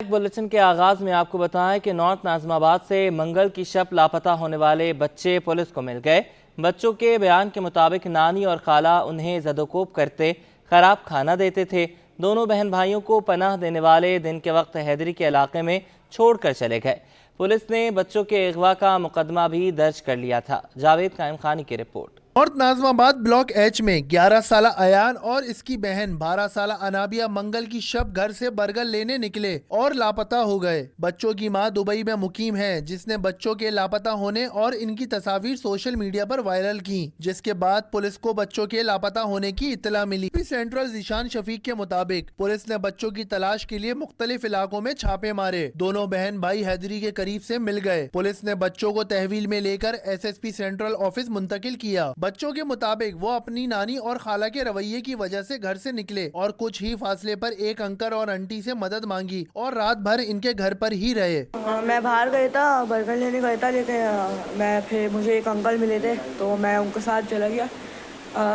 Bulletin के आगाज में आपको बताएं कि नॉर्थ नाज़िम आबाद से मंगल की शब लापता होने वाले बच्चे पुलिस को मिल गए। बच्चों के बयान के मुताबिक नानी और खाला उन्हें ज़दोकोब करते, खराब खाना देते थे। दोनों बहन भाइयों को पनाह देने वाले दिन के वक्त हैदरी के इलाके में छोड़कर चले गए। पुलिस ने बच्चों के अगवा का मुकदमा भी दर्ज कर लिया था। जावेद कायम खानी की report. North Nazimabad block H में 11 साला अयान और इसकी बहन 12 साला अनाबिया मंगल की शब घर से बर्गर लेने निकले और लापता हो गए। बच्चों की मां दुबई में मुकीम है, जिसने बच्चों के लापता होने और इनकी तस्वीर सोशल मीडिया पर वायरल की, जिसके बाद पुलिस को बच्चों के लापता होने की इत्तला मिली। सेंट्रल ज़ीशान शफीक के मुताबिक पुलिस ने बच्चों की तलाश के लिए मुख्तलिफ इलाकों में छापे मारे। दोनों बहन भाई हैदरी के करीब से मिल गए। पुलिस ने बच्चों को तहवील में लेकर SSP सेंट्रल ऑफिस मुंतकिल किया। बच्चों के मुताबिक वो अपनी नानी और खाला के रवैये की वजह से घर से निकले और कुछ ही फासले पर एक अंकल और आंटी से मदद मांगी और रात भर इनके घर पर ही रहे। मैं बाहर गया था, बर्गर लेने गया था, लेकिन मैं फिर मुझे एक अंकल मिले थे तो मैं उनके साथ चला गया।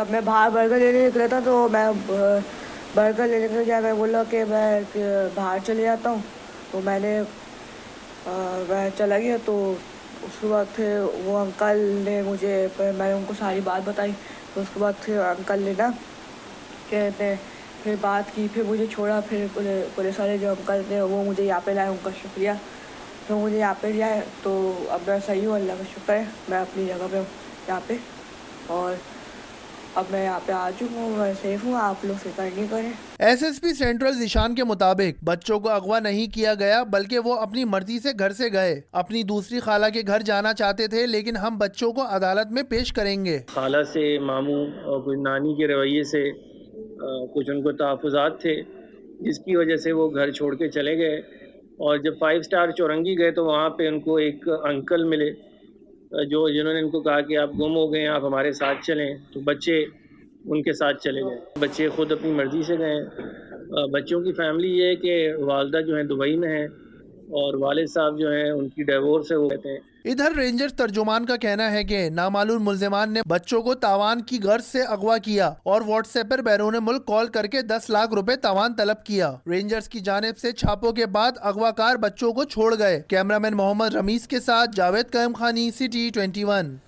मैं बाहर बर्गर लेने निकला था तो मैं बर्गर लेने के लिए मैं बोला कि मैं बाहर चले जाता हूँ, तो मैं चला गया। तो उसके बाद फिर वो अंकल ने मैंने उनको सारी बात बताई। तो उसके बाद फिर अंकल ने ना कहते फिर बात की, फिर मुझे छोड़ा। फिर पुलिस वाले जो अंकल थे वो मुझे यहाँ पे लाए, उनका शुक्रिया। तो मुझे यहाँ पे लाए तो अब मैं सही हूँ, अल्लाह का शुक्र है। मैं अपनी जगह पे हूँ यहाँ पे, और अब मैं यहाँ पे आ चुका हूँ, मैं सेफ हूँ। आप लोग फिक्र नहीं करें। SSP सेंट्रल ज़ीशान के मुताबिक बच्चों को अगवा नहीं किया गया, बल्कि वो अपनी मर्जी से घर से गए। अपनी दूसरी खाला के घर जाना चाहते थे, लेकिन हम बच्चों को अदालत में पेश करेंगे। खाला से, मामू और कुछ नानी के रवैये से कुछ उनको तहफ़्फ़ुज़ात थे, जिसकी वजह से वो घर छोड़ के चले गए। और जब 5 स्टार चौरंगी गए तो वहाँ पे उनको एक अंकल मिले जिन्होंने इनको कहा कि आप गुम हो गए, आप हमारे साथ चलें। तो बच्चे उनके साथ चले गए। बच्चे ख़ुद अपनी मर्ज़ी से गए। बच्चों की फैमिली ये है कि वालदा जो है दुबई में है और वालिद साहब जो हैं उनकी डिवोर्स है, वो कहते हैं। इधर रेंजर्स तर्जुमान का कहना है कि नामालूम मुल्ज़िमान ने बच्चों को तावान की गर्ज से अगवा किया और व्हाट्सएप पर बैरून मुल्क कॉल करके 10 लाख रुपए तावान तलब किया। रेंजर्स की जानिब से छापों के बाद अगवाकार बच्चों को छोड़ गए। कैमरामैन मोहम्मद रमीज के साथ जावेद कायम खानी, सिटी 21।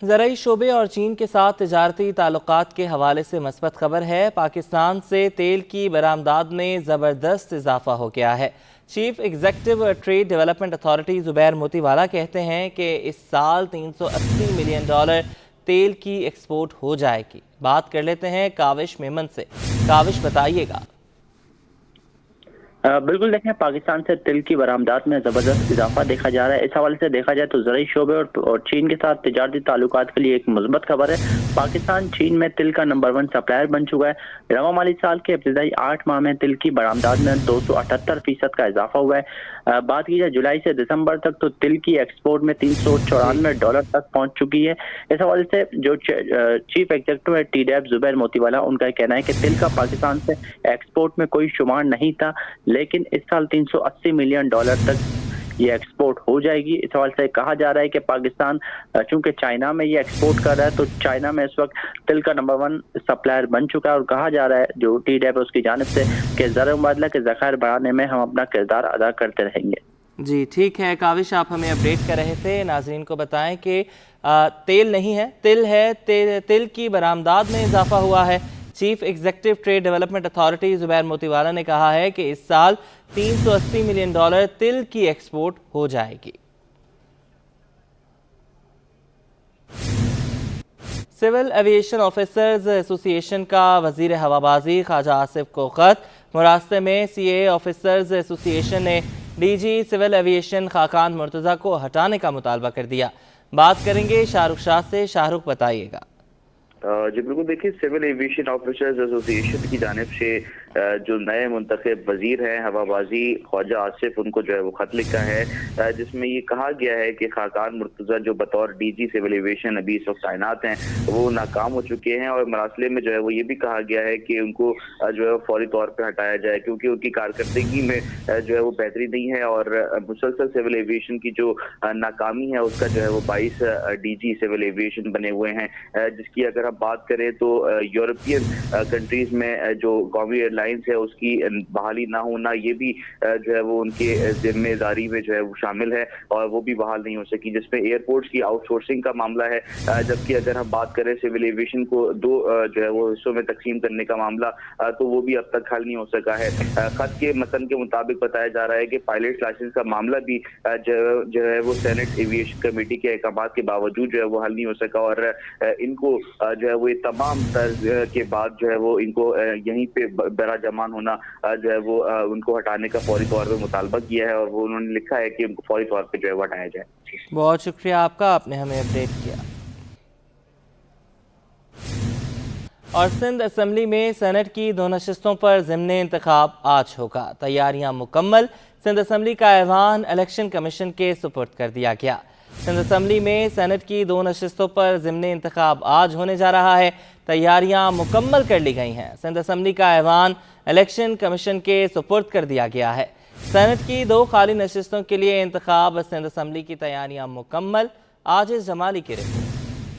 ज़राई शोबे और चीन के साथ तिजारती ताल्लुकात के हवाले से मस्बत खबर है। पाकिस्तान से तेल की बरामदात में ज़बरदस्त इजाफा हो गया है। Chief executive trade development authority Zubair Motiwala कहते हैं कि इस साल $380 मिलियन तेल की एक्सपोर्ट हो जाएगी। बात कर लेते हैं काविश मेमन से। काविश, बताइएगा। बिल्कुल, देखें, पाकिस्तान से तिल की बरामदात में ज़बरदस्त इजाफा देखा जा रहा है। इस हवाले से देखा जाए तो ज़राई शोबे और चीन के साथ तिजारती ताल्लुकात के लिए एक मुस्बत खबर है। पाकिस्तान चीन में तिल का नंबर 1 सप्लायर बन चुका है। रवा माली साल के इब्तिदाई 8 माह में तिल की बरामदात में 278% का इजाफा हुआ है। बात की जाए जुलाई से दिसंबर तक तो तिल की एक्सपोर्ट में $394 तक पहुँच चुकी है। इस हवाले से जो चीफ एग्जीक्यूटिव है TDEP ज़ुबैर मोतीवाला, उनका कहना है कि तिल का पाकिस्तान से एक्सपोर्ट में कोई शुमार नहीं था, लेकिन इस साल $380 मिलियन तक ये एक्सपोर्ट हो जाएगी। इस हवाले से कहा जा रहा है कि पाकिस्तान चूंकि चाइना में ये एक्सपोर्ट कर रहा है, तो चाइना में इस वक्त तिल का नंबर 1 सप्लायर बन चुका है। और कहा जा रहा है जो TDEP है उसकी जानिब से कि ज़र मुबादला के ज़खायर बढ़ाने में हम अपना किरदार अदा करते रहेंगे। जी ठीक है काविश, आप हमें अपडेट कर रहे थे। नाज़रीन को बताएं कि तेल नहीं है, तिल है। तिल की बरामदात में इजाफा हुआ है। Chief executive trade development authority Zubair Motiwala ने कहा है कि इस साल $380 मिलियन तिल की एक्सपोर्ट हो जाएगी। सिविल एविएशन ऑफिसर्स एसोसिएशन का वजीर हवाबाजी ख्वाजा आसिफ को खत। मुरास्ते में CAA ऑफिसर्स एसोसिएशन ने DG civil aviation Khaqan Murtaza को हटाने का मुतालबा कर दिया। बात करेंगे शाहरुख शाह से। शाहरुख, बताइएगा। जी बिल्कुल, देखिए, सिविल एविएशन ऑफिसर्स एसोसिएशन की जानिब से जो नए मुंतखब वजीर हैं हवाबाजी ख्वाजा आसिफ, उनको जो है वो खत लिखा है, जिसमें ये कहा गया है कि खाकान मुर्तज़ा जो बतौर DG सिविल एविएशन अभी इस वक्त तैनात हैं, वो नाकाम हो चुके हैं। और मरासले में जो है वो ये भी कहा गया है कि उनको जो है वो फौरी तौर पर हटाया जाए, क्योंकि उनकी कारकर्दगी में जो है वो बेहतरी नहीं है। और मुसलसल सिविल एविएशन की जो नाकामी है उसका जो है वो 22 DG सिविल एविएशन बने हुए हैं, जिसकी अगर हम बात करें तो यूरोपियन कंट्रीज में जो कौमी لائنس ہے اس کی بحالی نہ ہونا، یہ بھی جو ہے وہ ان کے ذمہ داری میں جو ہے وہ شامل ہے اور وہ بھی بحال نہیں ہو سکی، جس میں ایئرپورٹس کی آؤٹ سورسنگ کا معاملہ ہے، جبکہ اگر ہم بات کریں سول ایویشن کو دو جو ہے وہ حصوں میں تقسیم کرنے کا معاملہ تو وہ بھی اب تک حل نہیں ہو سکا ہے۔ خط کے متن کے مطابق بتایا جا رہا ہے کہ پائلٹ لائسنس کا معاملہ بھی جو ہے وہ سینٹ ایویشن کمیٹی کے احکامات کے باوجود جو ہے وہ حل نہیں ہو سکا اور ان کو جو ہے وہ تمام طرز کے بعد جو ہے وہ ان کو یہیں پہ براجمان ہونا جو ہے وہ ان کو ہٹانے کا فوری طور پہ مطالبہ کیا ہے اور وہ انہوں نے لکھا ہے کہ ان کو فوری طور پہ جو ہے وہ ہٹایا جائے۔ بہت شکریہ آپ کا، آپ نے ہمیں اپڈیٹ کیا۔ اور سندھ اسمبلی میں سینٹ کی 2 نشستوں پر ضمن انتخاب آج ہوگا، تیاریاں مکمل۔ سندھ اسمبلی کا ایوان الیکشن کمیشن کے سپرد کر دیا گیا۔ سندھ اسمبلی میں سینٹ کی 2 نشستوں پر ضمن انتخاب آج ہونے جا رہا ہے، تیاریاں مکمل کر لی گئی ہیں۔ سندھ اسمبلی کا ایوان الیکشن کمیشن کے سپرد کر دیا گیا ہے۔ سینٹ کی 2 خالی نشستوں کے لیے انتخاب سندھ اسمبلی کی تیاریاں مکمل۔ عاجز جمالی کی رپورٹ۔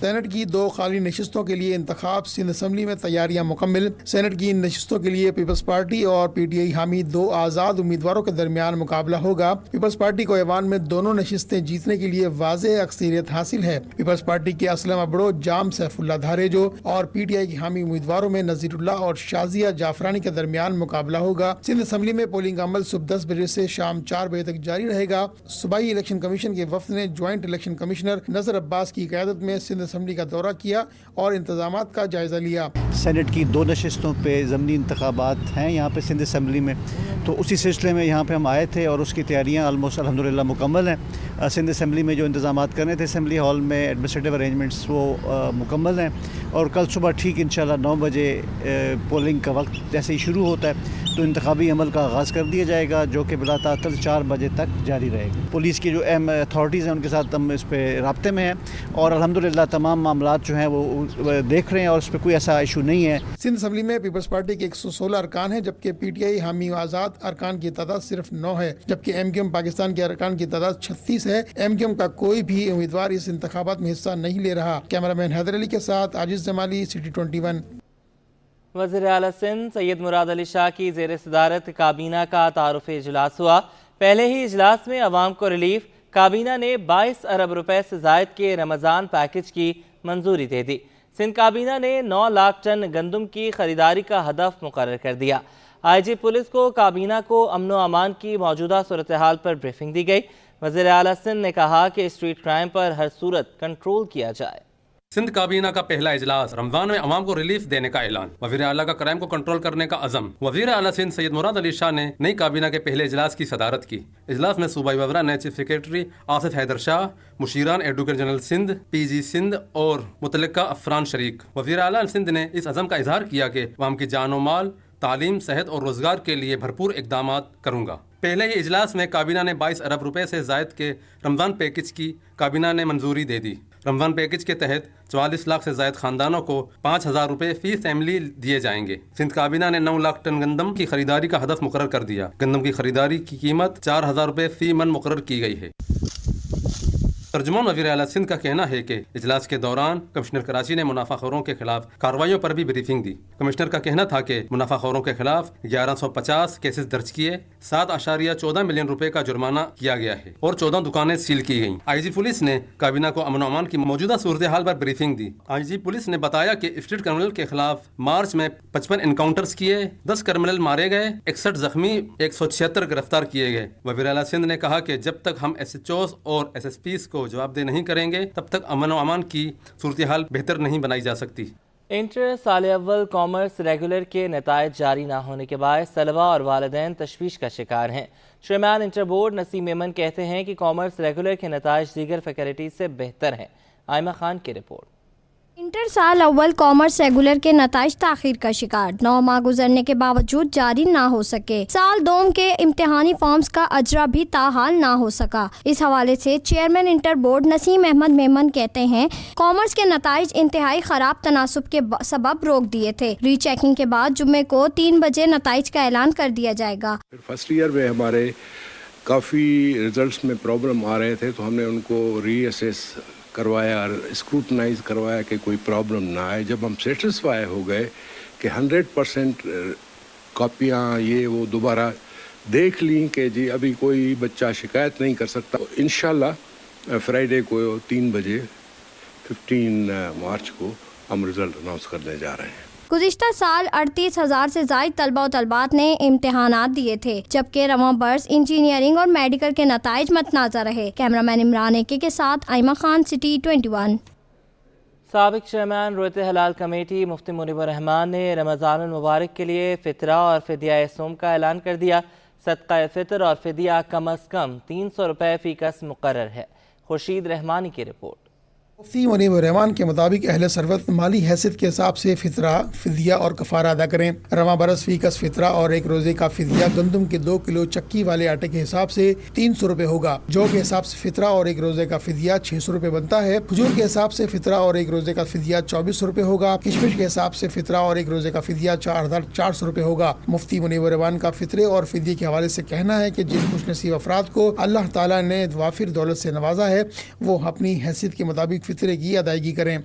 سینٹ کی 2 خالی نشستوں کے لیے انتخاب سندھ اسمبلی میں تیاریاں مکمل۔ سینٹ کی ان نشستوں کے لیے پیپلز پارٹی اور پی ٹی آئی حامی 2 آزاد امیدواروں کے درمیان مقابلہ ہوگا۔ پیپلز پارٹی کو ایوان میں دونوں نشستیں جیتنے کے لیے واضح اکثریت حاصل ہے۔ پیپلز پارٹی کے اسلم ابڑو، جام سیف اللہ دھاریجو اور پی ٹی آئی کے حامی امیدواروں میں نذیر اللہ اور شازیہ جعفرانی کے درمیان مقابلہ ہوگا۔ سندھ اسمبلی میں پولنگ عمل صبح 10 بجے سے شام 4 بجے تک جاری رہے گا۔ صوبائی الیکشن کمیشن کے وفد نے جوائنٹ الیکشن کمشنر نذر عباس کی قیادت میں سندھ اسمبلی کا دورہ کیا اور انتظامات کا جائزہ لیا۔ سینٹ کی 2 نشستوں پہ ضمنی انتخابات ہیں یہاں پہ سندھ اسمبلی میں، تو اسی سلسلے میں یہاں پہ ہم آئے تھے اور اس کی تیاریاں آلموسٹ الحمدللہ مکمل ہیں۔ سندھ اسمبلی میں جو انتظامات کرنے تھے اسمبلی ہال میں ایڈمنسٹریٹو ارینجمنٹس وہ مکمل ہیں اور کل صبح ٹھیک انشاءاللہ 9 بجے پولنگ کا وقت جیسے ہی شروع ہوتا ہے تو انتخابی عمل کا آغاز کر دیا جائے گا، جو کہ بلا تعطل 4 بجے تک جاری رہے گا۔ پولیس کی جو اہم اتھارٹیز ہیں ان کے ساتھ ہم اس پہ رابطے میں ہیں اور الحمدللہ تمام معاملات جو ہیں وہ دیکھ رہے ہیں اور اس پہ کوئی ایسا ایشو نہیں ہے۔ سندھ اسمبلی میں پیپلز پارٹی کے 116 ارکان ہیں، جبکہ پی ٹی آئی حامی آزاد ارکان کی تعداد صرف 9 ہے، جبکہ ایم کیو ایم پاکستان کے ارکان کی تعداد 36 ہے۔ ایم کیو ایم کا کوئی بھی امیدوار اس انتخابات میں حصہ نہیں لے رہا۔ کیمرہ مین حیدر علی کے ساتھ عاجز جمالی، سٹی 21۔ وزیر اعلیٰ سندھ سید مراد علی شاہ کی زیر صدارت کابینہ کا تعارفی اجلاس ہوا۔ پہلے ہی اجلاس میں عوام کو ریلیف، کابینہ نے 22 ارب روپے سے زائد کے رمضان پیکج کی منظوری دے دی۔ سندھ کابینہ نے 9 لاکھ ٹن گندم کی خریداری کا ہدف مقرر کر دیا۔ آئی جی پولیس کو کابینہ کو امن و امان کی موجودہ صورتحال پر بریفنگ دی گئی۔ وزیر اعلیٰ سندھ نے کہا کہ اسٹریٹ کرائم پر ہر صورت کنٹرول کیا جائے۔ سندھ کابینہ کا پہلا اجلاس، رمضان میں عوام کو ریلیف دینے کا اعلان، وزیر اعلیٰ کا کرائم کو کنٹرول کرنے کا عزم۔ وزیر اعلیٰ سندھ سید مراد علی شاہ نے نئی کابینہ کے پہلے اجلاس کی صدارت کی۔ اجلاس میں صوبائی وزراء نئے چیف سیکریٹری آصف حیدر شاہ، مشیران ایڈوکیٹ جنرل سندھ، پی جی سندھ اور متعلقہ افسران شریک۔ وزیر اعلیٰ سندھ نے اس عزم کا اظہار کیا کہ عوام کی جان و مال، تعلیم، صحت اور روزگار کے لیے بھرپور اقدامات کروں گا۔ پہلے ہی اجلاس میں کابینہ نے 22 ارب روپے سے زائد کے رمضان پیکج کی کابینہ نے منظوری دے دی۔ رمضان پیکج کے تحت 44 لاکھ سے زائد خاندانوں کو 5,000 روپے فی فیملی دیے جائیں گے۔ سندھ کابینہ نے 9 لاکھ ٹن گندم کی خریداری کا ہدف مقرر کر دیا۔ گندم کی خریداری کی قیمت 4,000 روپے فی من مقرر کی گئی ہے۔ ترجمان وزیر اعلیٰ سندھ کا کہنا ہے کہ اجلاس کے دوران کمشنر کراچی نے منافع خوروں کے خلاف کارروائیوں پر بھی بریفنگ دی۔ کمشنر کا کہنا تھا کہ منافع خوروں کے خلاف 1150 کیسز درج کیے، 7.14 ملین روپے کا جرمانہ کیا گیا ہے اور 14 دکانیں سیل کی گئیں۔ آئی جی پولیس نے کابینہ کو امن و امان کی موجودہ صورتحال پر بریفنگ دی۔ آئی جی پولیس نے بتایا کہ اسٹریٹ کرمنل کے خلاف مارچ میں 55 انکاؤنٹرز کیے، 10 کرمنل مارے گئے، 61 زخمی، 176 گرفتار کیے گئے۔ وزیر اعلیٰ سندھ نے کہا کہ جب تک ہم ایس ایچ اوز اور ایس ایس پیز کو جواب دہ نہیں کریں گے تب تک امن و امان کی صورتحال بہتر نہیں بنائی جا سکتی۔ انٹر سال اول کامرس ریگولر کے نتائج جاری نہ ہونے کے باعث طلبہ اور والدین تشویش کا شکار ہیں۔ چیئرمین انٹر بورڈ نسیم میمن کہتے ہیں کہ کامرس ریگولر کے نتائج دیگر فیکلٹیز سے بہتر ہیں۔ آئمہ خان کی رپورٹ۔ انٹر سال اول کامرس ریگولر کے نتائج تاخیر کا شکار، 9 ماہ گزرنے کے باوجود جاری نہ ہو سکے۔ سال دوم کے امتحانی فارمز کا اجرا بھی تاحال نہ ہو سکا۔ اس حوالے سے چیئرمین انٹر بورڈ نسیم احمد میمن کہتے ہیں کامرس کے نتائج انتہائی خراب تناسب کے سبب روک دیے تھے۔ ری چیکنگ کے بعد جمعے کو 3 بجے نتائج کا اعلان کر دیا جائے گا۔ فرسٹ ایئر میں ہمارے کافی ریزلٹس میں پرابلم آ رہے تھے تو ہم نے ان کو ری اسیس کروایا، اسکروٹنائز کروایا کہ کوئی پرابلم نہ آئے۔ جب ہم سیٹسفائی ہو گئے کہ 100% कॉपियाँ ये वो दोबारा देख ली कि जी अभी कोई बच्चा शिकायत नहीं कर सकता। इंशाल्लाह फ्राइडे को 3 बजे 15 मार्च को हम रिज़ल्ट अनाउंस करने जा रहे हैं। गुज़िश्ता साल 38,000 से ज़ायद तलबा और तलबात ने इम्तिहानात दिए थे, जबकि रवां बर्स इंजीनियरिंग और मेडिकल के नताइज मतनाज़ा रहे। कैमरामैन इमरान एके के साथ आइमा खान, सिटी 21। साबिक चेयरमैन रोयत हलाल कमेटी मुफ्ती मुनीबुर रहमान ने रमज़ानुल मुबारक के लिए फ़ितरा और फ़िदिया सोम का ऐलान कर दिया। सदका फ़ितर और फ़िदिया कम अज़ कम 300 रुपये फ़ी कस मुकर्रर है। खुर्शीद रहमानी की रिपोर्ट। मुफ्ती मुनीबुर रहमान के मुताबिक अहले सरवत माली हैसियत के हिसाब से फितरा, फिदिया और कफ़ारा अदा करें। रवां बरस फी कस फितरा और एक रोज़े का फिदिया गंदम के 2 किलो चक्की वाले आटे के हिसाब से 300 रुपये होगा। जौ के हिसाब से फितरा और एक रोज़े का फिदिया 600 रुपये बनता है। खजूर के हिसाब से फितरा और एक रोज़े का फिदिया 2400 रुपये होगा। किशमिश के हिसाब से फितरा और एक रोज़े का फिदिया 4400 रुपये होगा। मुफ्ती मुनीबुर रहमान का फितरे और फिदिये के हवाले से कहना है कि जिन खुशनसीब अफराद को अल्लाह ताला ने वाफिर दौलत से नवाजा है वो अपनी हैसियत के मुताबिक फितरे की अदायगी करें।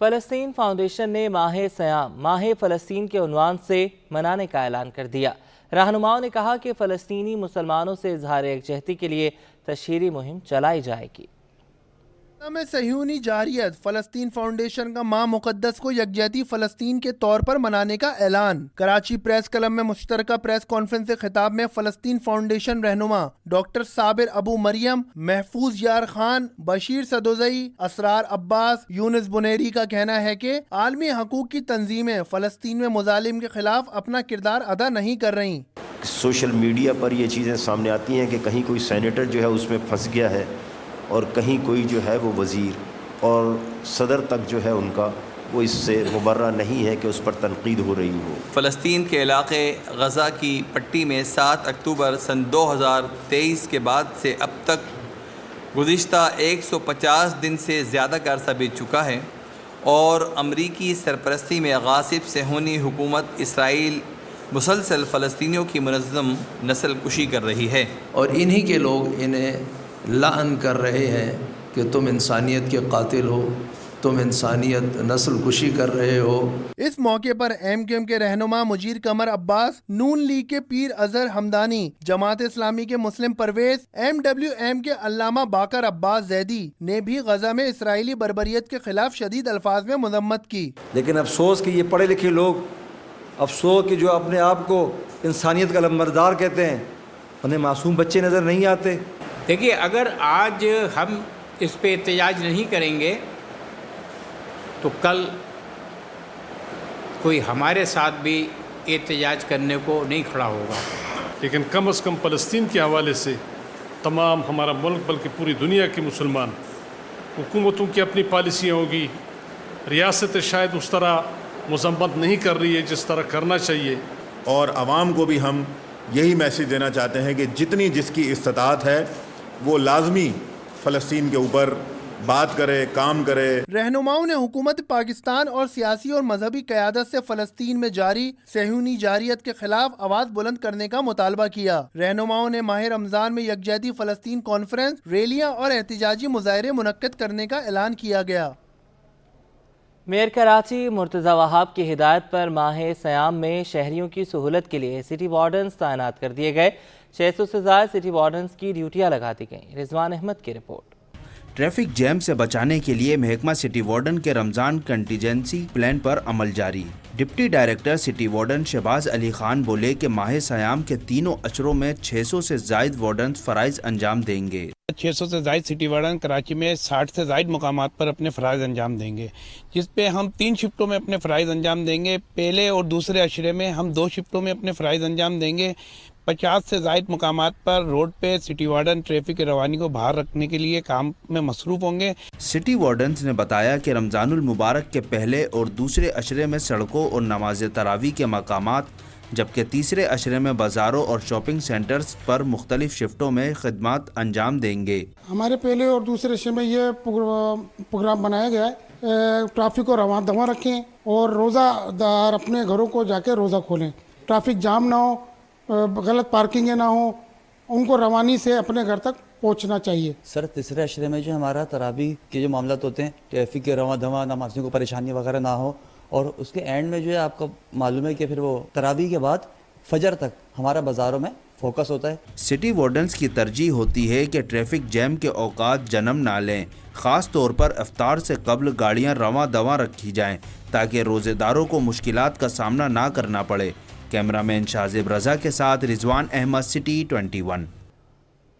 फ़लस्तीन फाउंडेशन ने माह सयाम माह फ़लस्तीन के उन्वान से मनाने का ऐलान कर दिया। रहनुमाओं ने कहा कि फ़लस्तीनी मुसलमानों से इजहार यकजहती के लिए तशहीरी मुहिम चलाई जाएगी। में सहयूनी जारियत फ़लस्तीन फाउंडेशन का माह मुक़द्दस को यकजहती फ़लस्तीन के तौर पर मनाने का ऐलान। कराची प्रेस क्लब में मुश्तरका प्रेस कॉन्फ्रेंस से खिताब में फ़लस्तीन फाउंडेशन रहनुमा डॉक्टर साबिर अबू मरियम, महफूज यार खान, बशीर सदोज़ई, असरार अब्बास, यूनुस बुनेरी का कहना है कि आलमी हकूक़ की तंजीमें फ़लस्तीन में मुजालिम के खिलाफ अपना किरदार अदा नहीं कर रही। सोशल मीडिया पर ये चीज़ें सामने आती हैं कि कहीं कोई सेनेटर जो है उसमें फंस गया है और कहीं कोई जो है वो वज़ीर और सदर तक जो है उनका वो इससे मुबर्रा नहीं है कि उस पर तनकीद हो रही हो। फ़लस्तीन के इलाक़े गज़ा की पट्टी में 7 अक्टूबर सन 2023 के बाद से अब तक गुज़िश्ता 150 दिन से ज़्यादा का अरसा बीत चुका है और अमरीकी सरपरस्ती में गासिब सहूनी हुकूमत इसराइल मुसलसल फ़लस्तीनियों की मुनज़्ज़म नस्ल कुशी कर रही है और इन्हीं के लोग इन्हें लान कर रहे हैं कि तुम इंसानियत के कातिल हो, तुम इंसानियत नस्ल कुशी कर रहे हो। इस मौके पर MQM के रहनुमा मुजीर कमर अब्बास, नून लीग के पीर अजहर हमदानी, जमात इस्लामी के मुस्लिम परवेज, MWM के अल्लामा बाकर अब्बास जैदी ने भी गजा में इसराइली बर्बरियत के खिलाफ शदीद अल्फाज में मुज़म्मत की। लेकिन अफसोस कि ये पढ़े लिखे लोग, अफसोस कि जो अपने आप को इंसानियत का लंबरदार कहते हैं, उन्हें मासूम बच्चे नज़र नहीं आते। देखिए, अगर आज हम इस पे एहतजाज नहीं करेंगे तो कल कोई हमारे साथ भी एहतजाज करने को नहीं खड़ा होगा। लेकिन कम अज़ कम फ़लस्तीन के हवाले से तमाम हमारा मुल्क बल्कि पूरी दुनिया के मुसलमान हुकूमतों की अपनी पॉलिसियाँ होगी, रियासत शायद उस तरह मज़म्मत नहीं कर रही है जिस तरह करना चाहिए। और आवाम को भी हम यही मैसेज देना चाहते हैं कि जितनी जिसकी इस्तात है वो लाजमी फ़लस्तीन के ऊपर बात करे, काम करे। रहनुमाओं ने हुकूमत पाकिस्तान और सियासी और मजहबी क़यादत से फ़लस्तीन में जारी सहयूनी जारियत के खिलाफ आवाज़ बुलंद करने का मुतालबा किया। रहनुमाओं ने माह रमज़ान में यकजहती फ़लस्तीन कॉन्फ्रेंस, रैलियाँ और एहतजाजी मुज़ाहरे मुनक्कद करने का ऐलान किया गया। मेयर कराची मुर्तज़ा वहाब की हिदायत पर माह सयाम में शहरियों की सहूलत के लिए सिटी वार्डन्स तैनात कर दिए गए। 600 से ज़्यादा सिटी वार्डन्स की ड्यूटियाँ लगा दी गईं। रिजवान अहमद की रिपोर्ट। ट्रैफिक जैम से बचाने के लिए महकमा सिटी वार्डन के रमज़ान कंटीजेंसी प्लान पर अमल जारी। Deputy director city warden Shahbaz Ali Khan बोले कि माह सयाम के तीनों अशरों में 600 से ज़ायद वार्डन फ़राइज़ अंजाम देंगे। 600 से ज़ायद सिटी वार्डन कराची में 60 से ज़ायद मुकामात पर अपने फ़राइज़ अंजाम देंगे, जिस पे हम 3 शिफ्टों में अपने फ़राइज़ अंजाम देंगे। पहले और दूसरे अशरे में हम 2 शिफ्टों में अपने फ़राइज़ अंजाम देंगे। 50 से ज़ायद मुकामात पर रोड पे सिटी वार्डन ट्रैफिक की रवानी को बाहर रखने के लिए काम में मसरूफ़ होंगे। सिटी वार्डन्स ने बताया कि रमज़ानुल मुबारक के पहले और दूसरे अशरे में सड़कों और नमाज तरावी के मकामात, जबकि तीसरे अशरे में बाज़ारों और शॉपिंग सेंटर्स पर मुख्तलिफ शिफ्टों में खिदमत अंजाम देंगे। हमारे पहले और दूसरे अशरे में ये प्रोग्राम बनाया गया है, ट्रैफिक को रवां दवा रखें और रोज़ादार अपने घरों को जाके रोज़ा खोलें, ट्रैफिक जाम ना हो, गलत पार्किंग ना हो, उनको रवानी से अपने घर तक पहुंचना चाहिए। सर, तीसरे अशरे में जो हमारा तरावी के जो मामला होते हैं, ट्रैफिक के रवां धवा, नमाज़ियों को परेशानी वगैरह ना हो اور اس کے اینڈ میں جو ہے آپ کو معلوم ہے کہ پھر وہ تراویح کے بعد فجر تک ہمارا بازاروں میں فوکس ہوتا ہے. سٹی وارڈنز کی ترجیح ہوتی ہے کہ ٹریفک جیم کے اوقات جنم نہ لیں. خاص طور پر افطار سے قبل گاڑیاں رواں دواں رکھی جائیں تاکہ روزے داروں کو مشکلات کا سامنا نہ کرنا پڑے. کیمرہ مین شاہزیب رضا کے ساتھ رضوان احمد، سٹی 21.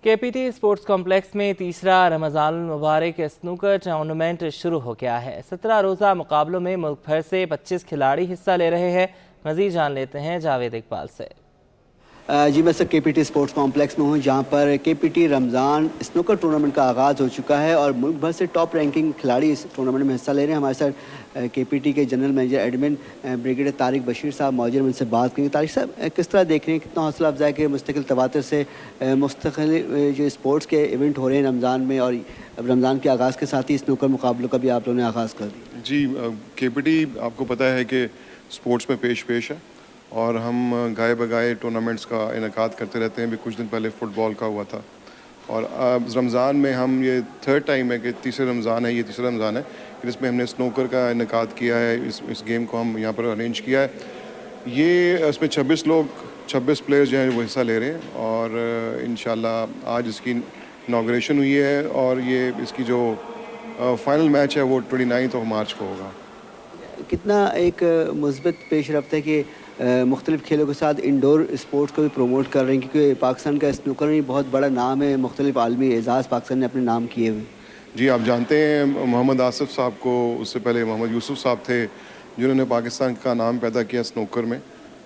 کے پی ٹی اسپورٹس کمپلیکس میں تیسرا رمضان المبارک اسنوکر ٹورنامنٹ شروع ہو گیا ہے. 17 روزہ مقابلوں میں ملک بھر سے 25 کھلاڑی حصہ لے رہے ہیں. مزید جان لیتے ہیں جاوید اقبال سے. جی میں سر کے پی ٹی اسپورٹس کمپلیکس میں ہوں، جہاں پر کے پی ٹی رمضان اسنوکر ٹورنامنٹ کا آغاز ہو چکا ہے اور ملک بھر سے ٹاپ رینکنگ کھلاڑی اس ٹورنامنٹ میں حصہ لے رہے ہیں. ہمارے ساتھ کے پی ٹی کے general manager admin brigadier Tariq Bashir صاحب موجود ہیں، ان سے بات کریں گے. طارق صاحب، کس طرح دیکھ رہے ہیں، کتنا حوصلہ افزا ہے کہ مستقل تواتر سے مستقل جو اسپورٹس کے ایونٹ ہو رہے ہیں رمضان میں، اور رمضان کے آغاز کے ساتھ ہی اسنوکر مقابلوں کا بھی آپ لوگوں نے آغاز کر دیا؟ جی، کے پی ٹی آپ کو پتہ ہے کہ اسپورٹس میں پیش ہے اور ہم گائے بگائے ٹورنامنٹس کا انعقاد کرتے رہتے ہیں. بھی کچھ دن پہلے فٹ بال کا ہوا تھا اور رمضان میں ہم یہ تھرڈ ٹائم ہے کہ تیسرا رمضان ہے جس میں ہم نے سنوکر کا انعقاد کیا ہے. اس گیم کو ہم یہاں پر ارینج کیا ہے. یہ اس میں 26 پلیئرز جو ہیں وہ حصہ لے رہے ہیں اور انشاءاللہ آج اس کی انوگریشن ہوئی ہے اور یہ اس کی جو فائنل میچ ہے وہ 29 مارچ کو ہوگا. کتنا ایک مثبت پیش رفت ہے کہ مختلف کھیلوں کے ساتھ انڈور اسپورٹس کو بھی پروموٹ کر رہے ہیں، کیونکہ پاکستان کا اسنوکر میں بہت بڑا نام ہے، مختلف عالمی اعزاز پاکستان نے اپنے نام کیے ہوئے. جی، آپ جانتے ہیں محمد آصف صاحب کو، اس سے پہلے محمد یوسف صاحب تھے جنہوں نے پاکستان کا نام پیدا کیا اسنوکر میں.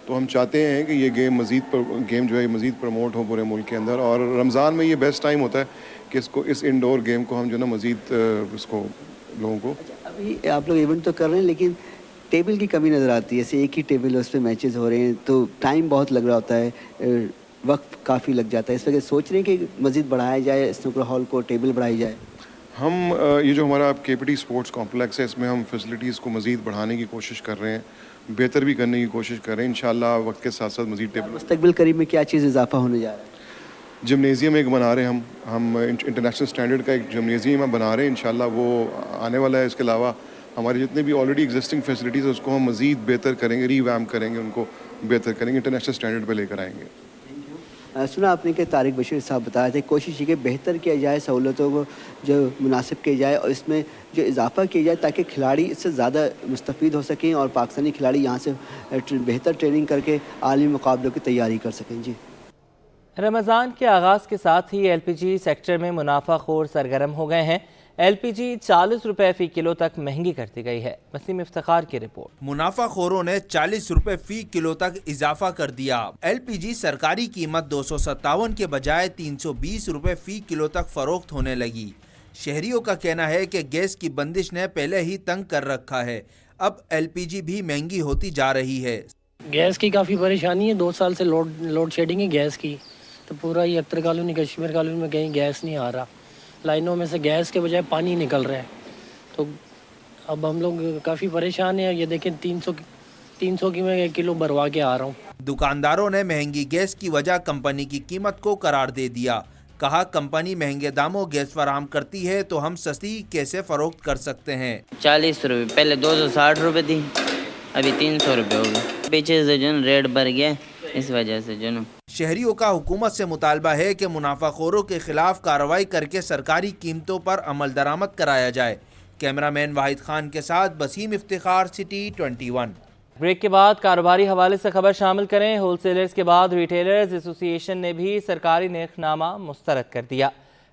تو ہم چاہتے ہیں کہ یہ گیم جو ہے مزید پروموٹ ہو پورے ملک کے اندر، اور رمضان میں یہ بیسٹ ٹائم ہوتا ہے کہ اس انڈور گیم کو ہم جو ہے نا مزید اس کو لوگوں کو. ابھی آپ لوگ ایونٹ تو کر رہے ہیں لیکن ٹیبل کی کمی نظر آتی ہے. ایسے ایک ہی ٹیبل اس پہ میچز ہو رہے ہیں تو ٹائم بہت لگ رہا ہوتا ہے، وقت کافی لگ جاتا ہے. اس وجہ سوچ رہے ہیں کہ مزید بڑھایا جائے اسنوکر ہال کو، ٹیبل بڑھائی جائے. ہم یہ جو ہمارا کے پی ٹی اسپورٹس کمپلیکس ہے اس میں ہم فیسلٹیز کو مزید بڑھانے کی کوشش کر رہے ہیں، بہتر بھی کرنے کی کوشش کر رہے ہیں. انشاءاللہ وقت کے ساتھ ساتھ مزید ٹیبل مستقبل قریب میں کیا چیز اضافہ ہونے جا رہا ہے؟ جمنیزیم ایک بنا رہے ہیں ہم انٹرنیشنل اسٹینڈرڈ کا ایک جمنیزیم بنا رہے ہیں. انشاءاللہ وہ آنے والا ہے. اس کے علاوہ ہماری جتنے بھی آلریڈی ایگزسٹنگ فیسلٹیز ہیں اس کو ہم مزید بہتر کریں گے، ری ویمپ کریں گے، ان کو بہتر کریں گے، انٹرنیشنل اسٹینڈرڈ پہ لے کر آئیں گے. سنا آپ نے کہ طارق بشیر صاحب بتایا تھا کوشش یہ کہ بہتر کیا جائے، سہولتوں کو جو مناسب کیا جائے اور اس میں جو اضافہ کیا جائے تاکہ کھلاڑی اس سے زیادہ مستفید ہو سکیں اور پاکستانی کھلاڑی یہاں سے بہتر ٹریننگ کر کے عالمی مقابلوں کی تیاری کر سکیں. جی، رمضان کے آغاز کے ساتھ ہی ایل پی جی سیکٹر میں منافع خور سرگرم ہو گئے ہیں. ایل پی جی 40 روپے فی کلو تک مہنگی کر دی گئی ہے. وسیم افتخار کی رپورٹ. منافع خوروں نے 40 روپے فی کلو تک اضافہ کر دیا. ایل پی جی سرکاری قیمت 257 کے بجائے 320 روپے فی کلو تک فروخت ہونے لگی. شہریوں کا کہنا ہے کہ گیس کی بندش نے پہلے ہی تنگ کر رکھا ہے، اب ایل پی جی بھی مہنگی ہوتی جا رہی ہے. گیس کی کافی پریشانی ہے، 2 سال سے لوڈ شیڈنگ ہے گیس کی. تو پورا یہ اختر کالونی کشمیر کالونی میں کہیں گیس نہیں آ رہا، لائنوں میں سے گیس کے بجائے پانی نکل رہا ہے. تو اب ہم لوگ کافی پریشان ہیں. یہ دیکھیں 300 کی میں 1 کلو بھروا کے آ رہا ہوں. دکانداروں نے مہنگی گیس کی وجہ کمپنی کی قیمت کو قرار دے دیا. کہا کمپنی مہنگے داموں گیس فراہم کرتی ہے تو ہم سستی کیسے فروخت کر سکتے ہیں. 40 روپے پہلے 260 روپے تھی، ابھی 300 روپے ہو گئے. پیچھے سے جو ریٹ بڑھ گیا اس وجہ سے جو شہریوں کا حکومت سے مطالبہ ہے کہ منافع خوروں کے خلاف کارروائی کر کے سرکاری قیمتوں پر عمل درآمد کرایا جائے. کیمرہ مین واحد خان کے ساتھ وسیم افتخار، سٹی 21. بریک کے بعد کاروباری حوالے سے خبر شامل کریں. ہول سیلرز کے بعد ریٹیلرز ایسوسی ایشن نے بھی سرکاری نرخ نامہ مسترد کر دیا.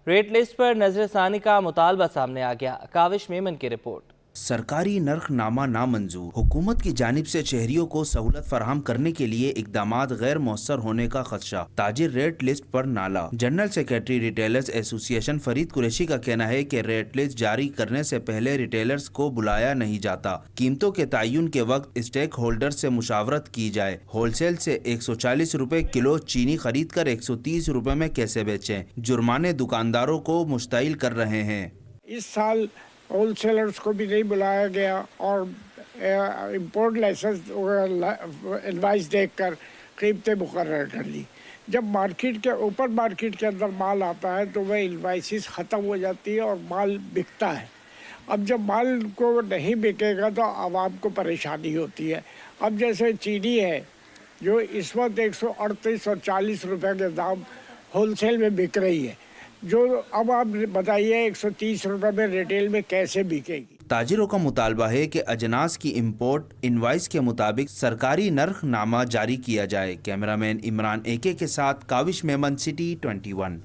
ریٹ لسٹ پر نظر ثانی کا مطالبہ سامنے آ گیا. کاوش میمن کی رپورٹ. سرکاری نرخ نامہ نامنظور. حکومت کی جانب سے شہریوں کو سہولت فراہم کرنے کے لیے اقدامات غیر مؤثر ہونے کا خدشہ. تاجر ریٹ لسٹ پر نالا. جنرل سیکرٹری ریٹیلرز ایسوسی ایشن فرید قریشی کا کہنا ہے کہ ریٹ لسٹ جاری کرنے سے پہلے ریٹیلرز کو بلایا نہیں جاتا. قیمتوں کے تعین کے وقت اسٹیک ہولڈر سے مشاورت کی جائے. ہول سیل سے 140 روپے کلو چینی خرید کر 130 روپے میں کیسے بیچیں. جرمانے دکانداروں کو مشتعل کر رہے ہیں. اس سال ہول سیلرز کو بھی نہیں بلایا گیا اور امپورٹ لائسنس ایڈوائس دیکھ کر قیمتیں مقرر کر لی. جب مارکیٹ کے اوپر مارکیٹ کے اندر مال آتا ہے تو وہ ایڈوائسز ختم ہو جاتی ہے اور مال بکتا ہے. अब जब माल को नहीं बिकेगा तो आवाम को परेशानी होती है। अब जैसे चीनी है जो इस वक्त 138 और 40 रुपए के दाम होलसेल में बिक रही है, जो अब आप बताइए 130 रुपए में रिटेल में कैसे बिकेगी। ताजिरों का मुतालबा है कि अजनास की इंपोर्ट इनवाइस के मुताबिक सरकारी नर्खनामा जारी किया जाए। कैमरामैन इमरान एके के साथ काविश मेमन, सिटी 21।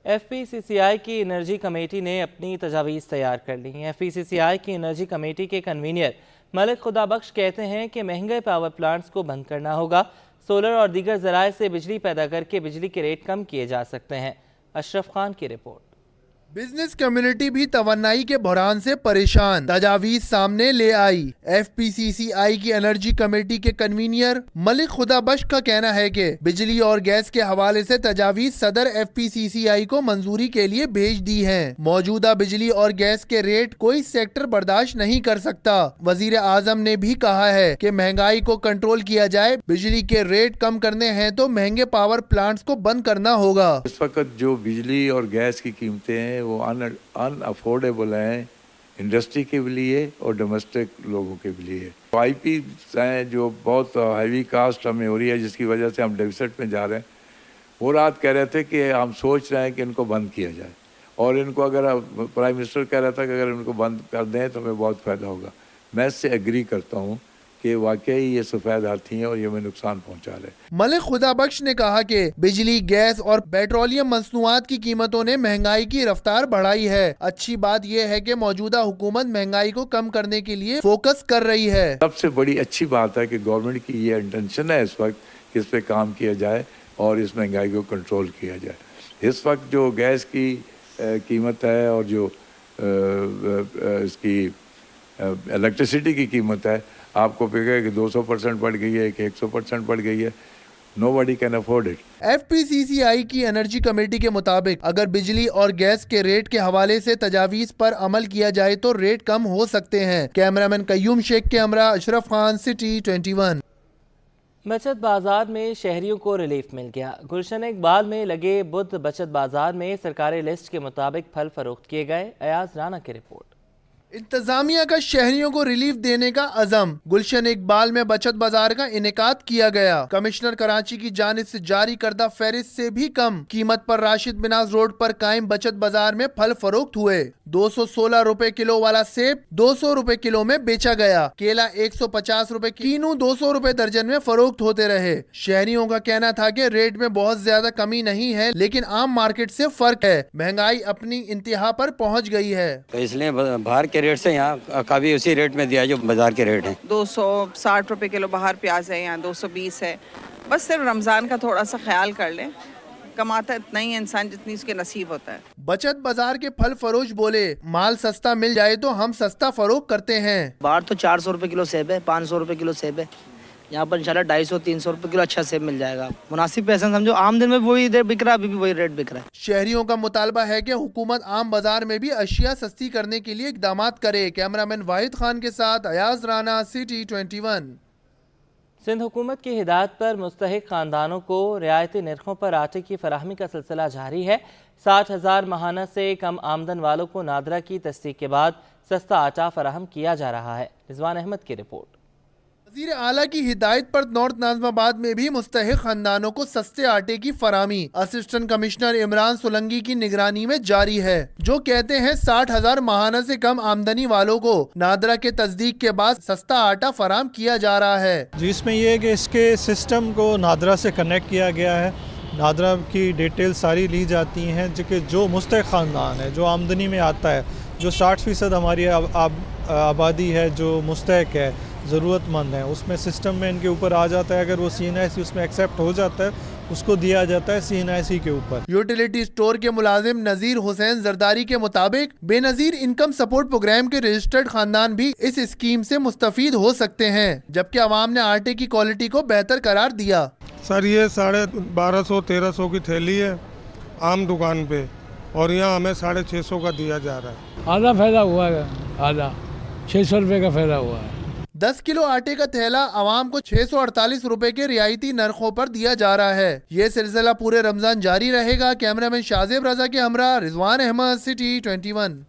FPCCI की एनर्जी कमेटी ने अपनी तजावीज़ तैयार कर ली हैं। FPCCI की एनर्जी कमेटी के कन्वीनर मलिक खुदा बख्श कहते हैं कि महंगे पावर प्लांट्स को बंद करना होगा। सोलर और दीगर ज़राए से बिजली पैदा करके बिजली के रेट कम किए जा सकते हैं। अशरफ खान की रिपोर्ट। बिजनेस कम्युनिटी भी तवन्नाई के बहरान से परेशान, तजावीज सामने ले आई। FPCCI की एनर्जी कमेटी के कन्वीनर मलिक खुदा बख्श का कहना है कि बिजली और गैस के हवाले से तजावीज सदर FPCCI को मंजूरी के लिए भेज दी हैं। मौजूदा बिजली और गैस के रेट कोई सेक्टर बर्दाश्त नहीं कर सकता। वजीर आजम ने भी कहा है कि महंगाई को कंट्रोल किया जाए, बिजली के रेट कम करने हैं तो महंगे पावर प्लांट्स को बंद करना होगा। इस वक्त जो बिजली और गैस की कीमतें हैं वो अनअफोर्डेबल हैं, इंडस्ट्री के लिए और डोमेस्टिक लोगों के लिए। IP हैं जो बहुत हैवी कास्ट हमें हो रही है, जिसकी वजह से हम डेफिसिट में जा रहे हैं। वो रात कह रहे थे कि हम सोच रहे हैं कि इनको बंद किया जाए, और इनको अगर प्राइम मिनिस्टर कह रहा था कि अगर इनको बंद कर दें तो हमें बहुत फ़ायदा होगा। मैं इससे एग्री करता हूँ कि वाकई ये सफ़ेद हाथी हैं और ये हमें नुकसान पहुंचा रहे हैं। मलिक खुदा बख्श ने कहा कि बिजली, गैस और पेट्रोलियम मसनूआत की कीमतों ने महंगाई की रफ्तार बढ़ाई है। अच्छी बात यह है कि मौजूदा हुकूमत महंगाई को कम करने के लिए फोकस कर रही है। सबसे बड़ी अच्छी बात है कि गवर्नमेंट की ये इंटेंशन है इस वक्त कि इस पे काम किया जाए और इस महंगाई को कंट्रोल किया जाए। इस वक्त जो गैस की कीमत है और जो इसकी इलेक्ट्रिसिटी की कीमत है, आपको पिघेगा कि 200% बढ़ गई है कि 100% बढ़ गई है। Nobody can afford it. FPCCI की एनर्जी कमेटी के मुताबिक अगर बिजली और गैस के रेट के हवाले से तजावीज पर अमल किया जाए तो रेट कम हो सकते हैं। कैमरामैन कयूम शेख के हमरा, अशरफ खान, सिटी 21। बचत बाजार में शहरियों को रिलीफ मिल गया। गुलशन इकबाल में लगे बुद्ध बचत बाजार में सरकारी लिस्ट के मुताबिक फल फरोख्त किए गए। अयाज राना की रिपोर्ट। इंतजामिया का शहरियों को रिलीफ देने का अज़म। गुलशन इकबाल में बचत बाजार का इनेकाद किया गया। कमिश्नर कराची की जानिब से जारी करदा फहरिस्त से भी कम कीमत पर राशिद मिनाज रोड पर कायम बचत बाजार में फल फरोख्त हुए। 216 रुपए किलो वाला सेब 200 रुपए किलो में बेचा गया। केला 150 रुपए, कीनू 200 रुपए दर्जन में फरोख्त होते रहे। शहरियों का कहना था कि रेट में बहुत ज्यादा कमी नहीं है, लेकिन आम मार्केट से फर्क है। महंगाई अपनी इंतहा पर पहुँच गई है, तो इसलिए बाहर के रेट से यहाँ काफी उसी रेट में दिया जो बाजार के रेट हैं। 260 रुपए किलो बाहर प्याज है, यहाँ 220 है। बस सिर्फ रमजान का थोड़ा सा ख्याल कर लें, कमाता इतना ही इंसान जितनी उसके नसीब होता है। बचत बाजार के फल फरोश बोले, माल सस्ता मिल जाए तो हम सस्ता फरोख्त करते हैं। बाहर तो 400 रुपए किलो सेब है, 500 रुपए किलो सेब है, यहाँ पर इंशाल्लाह 250-300 रुपए किलो अच्छा सेब मिल जाएगा। मुनासिब पैसा समझो, आम दिन में वही रेट बिक रहा है, अभी भी वही रेट बिक रहा है। शहरियों का मुतालबा है कि हुकूमत आम बाजार में भी अशिया सस्ती करने के लिए इकदामात करे। कैमरामैन वाहिद खान के साथ अयाज राना, सिटी 21। सिंध हुकूमत की हिदायत पर मुस्तहिक खानदानों को रियायती निर्खों पर आटे की फराहमी का सिलसिला जारी है। 60,000 माहाना से कम आमदन वालों को नादरा की तस्दीक के बाद सस्ता आटा फराहम किया जा रहा है। रिजवान अहमद की रिपोर्ट। वज़ीर आला की हिदायत पर नॉर्थ नाज़िमाबाद में भी मुस्तहिक खानदानों को सस्ते आटे की फराहमी असिस्टेंट कमिश्नर इमरान सोलंकी की निगरानी में जारी है, जो कहते हैं 60,000 माहाना से कम आमदनी वालों को नादरा के तस्दीक के बाद सस्ता आटा फराहम किया जा रहा है। जिसमें यह है कि इसके सिस्टम को नादरा से कनेक्ट किया गया है। नादरा की डिटेल सारी ली जाती हैं जो मुस्तहिक खानदान है, जो आमदनी में आता है, जो 60% हमारी आबादी है जो मुस्तहिक है, ज़रूरतमंद है, उसमें सिस्टम में इनके ऊपर आ जाता है। अगर वो CNIC उसमें एक्सेप्ट हो जाता है, उसको दिया जाता है CNIC के ऊपर। यूटिलिटी स्टोर के मुलाजिम नज़ीर हुसैन जरदारी के मुताबिक बेनज़ीर इनकम सपोर्ट प्रोग्राम के रजिस्टर्ड खानदान भी इस स्कीम से मुस्तफीद हो सकते हैं, जबकि अवाम ने आटे की क्वालिटी को बेहतर करार दिया। सर ये 1250-1300 की थैली है आम दुकान पे, और यहाँ हमें 650 का दिया जा रहा है। आधा फायदा हुआ है, आधा 600 रुपये का फायदा हुआ है। 10 किलो आटे का थैला अवाम को 648 रुपए के रियायती नरखों पर दिया जा रहा है। ये सिलसिला पूरे रमजान जारी रहेगा। कैमरामैन शाजिब रजा के हमरा, रिजवान अहमद, सिटी 21।